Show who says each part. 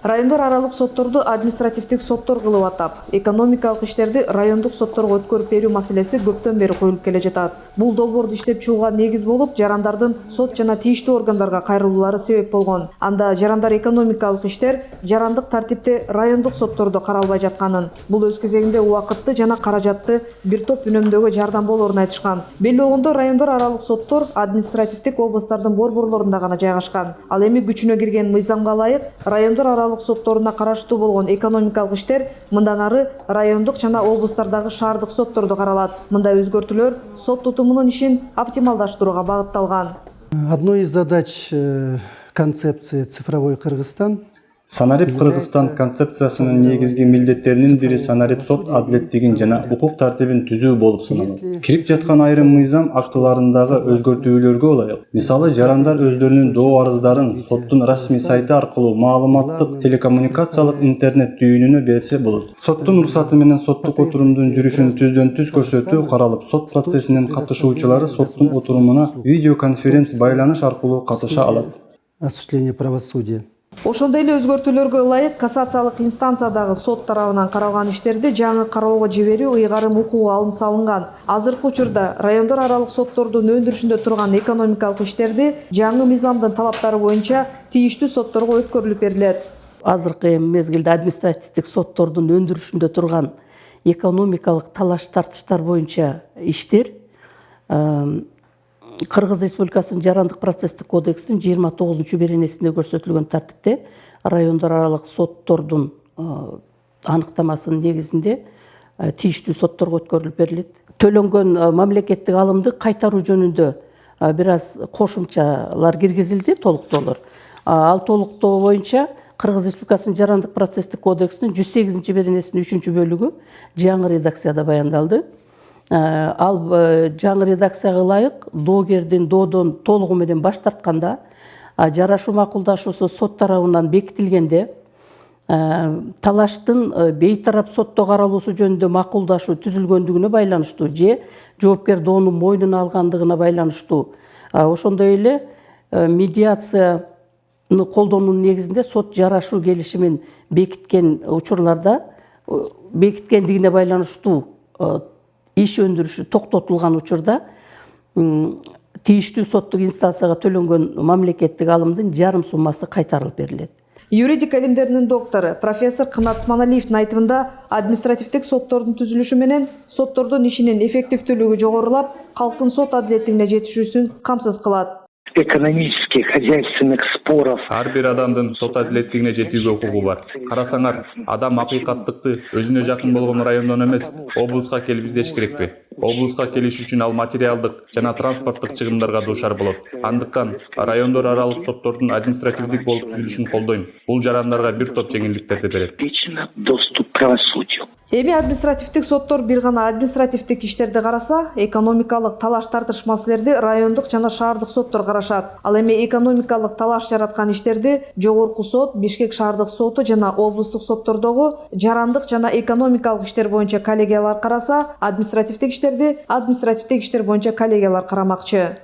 Speaker 1: Райондор аралык сотторду административдик соттор кылып атап, экономикалык иштерди райондук сотторго өткөрүп берүү маселеси көптөн бери коюлуп келе жатат. Бул долбоорду иштеп чыгууга негиз болуп, жарандардын сот жана тийиштүү органдарга кайрылуулары себеп болгон. Анда жарандар экономикалык иштер жарандык тартипте райондук соттордо каралбай жатканын, бул өз кезегинде убакытты жана каражатты бир топ үнөмдөөгө жардам болоорун айтышкан. Белгилүү болгондо райондор аралык соттор административдик областтардын борборлорунда гана жайгашкан. Ал эми күчүнө кирген мыйзамга ылайык райондор аралык сотторуна караштуу болгон экономикалык иштер мындан ары райондук жана облустардагы шаардык соттордо каралат. Мындай өзгөртүүлөр сот тутумунун ишин оптималдаштырууга багытталган.
Speaker 2: Одной из задач концепции «Цифровой Кыргызстан»
Speaker 3: Санарип Кыргызстан концепциясынын негизги милдеттеринин бири санарип сот адилеттигин жана укук тартибин түзүү болуп саналат. Кирип жаткан айрым мыйзам актыларындагы өзгөртүүлөргө ылайык. Мисалы, жарандар өздөрүнүн доо арыздарын соттун расмий сайты аркылуу маалыматтык телекоммуникациялык интернет түйүнүнө берсе болот. Соттун уруксаты менен соттук отурумдун жүрүшүн түздөн түз көрсөтүү каралып, сот процессинин катышуучулары соттун отурумуна видеоконференц байланыш аркылуу катыша алат.
Speaker 2: Осуществление правосудия.
Speaker 1: Ошондой эле өзгөртүүлөргө ылайык кассациялык инстанциядагы сот тарабынан каралган иштерди жаңы кароого жиберүү ыйгарым укугу алым салынган. Азыркы учурда райондор аралык соттордун өндүрүшүндө турган экономикалык иштерди жаңы мыйзамдын талаптары боюнча тийиштүү сотторго өткөрүлүп берилет.
Speaker 4: Азыркы мезгилде административдик соттордун өндүрүшүндө турган экономикалык талаш тартыштар боюнча иштер Кыргыз Республикасынын жарандык процесстик кодексинин 29 беренесинде көрсөтүлгөн тартипте райондор аралык соттордун аныктамасынын негизинде тийиштүү сотторго өткөрүлүп берилет. Төлөнгөн мамлекеттик алымды кайтаруу жөнүндө бир аз кошумчалар киргизилди, толуктоолор. Ал толуктоо боюнча Кыргыз Республикасынын жарандык процесстик кодексинин 108 беренесинин 3-бөлүгү жаңы редакцияда баяндалды. Ал жаңы редакцияга ылайык доогердин доодон толугу менен баш тартканда, жарашуу макулдашуусу сот тарабынан бекитилгенде, талаштын бейтарап сотто каралуусу жөнүндө макулдашуу түзүлгөндүгүнө байланыштуу же жоопкер доонун мойнуна алгандыгына байланыштуу, ошондой эле медиацияны колдонуунун негизинде сот жарашуу келишимин бекиткен учурларда бекиткендигине байланыштуу иш өндүрүшү токтотулган учурда тийиштүү соттук инстанцияга төлөнгөн мамлекеттик алымдын жарым суммасы кайтарылып берилет.
Speaker 1: Юридика илимдеринин доктору профессор Кынат Сманалиевдин айтымында административдик соттордун түзүлүшү менен соттордун ишинин эффективдүүлүгү жогорулап, калктын сот адилеттигине жетишүүсүн камсыз кылат.
Speaker 5: Экономических, хозяйственных споров.
Speaker 3: Ар бир адамдын сот адилеттигине жетүүгө укугу бар. Карасаңар, адам акыйкаттыкты өзүнө жакын болгон райондон эмес, облуска келип издеш керекпи? Облуска келиш үчүн ал материалдык жана транспорттук чыгымдарга дуушар болот. Андыктан райондор аралык соттордун административдик болуп түзүлүшүн колдойм. Бул жарандарга бир топ жеңилдиктерди берет.
Speaker 5: Доступ к правосудию.
Speaker 1: Эми административдик соттор бир гана административдик иштерди караса, экономикалык талаш тартыш маселелерди райондук жана шаардык соттор карашат. Ал эми экономикалык талаш жараткан иштерди Жогорку сот, Бишкек шаардык соту жана облустук соттордогу жарандык жана экономикалык иштер боюнча коллегиялар караса, административдик иштер боюнча коллегиялар карамакчы.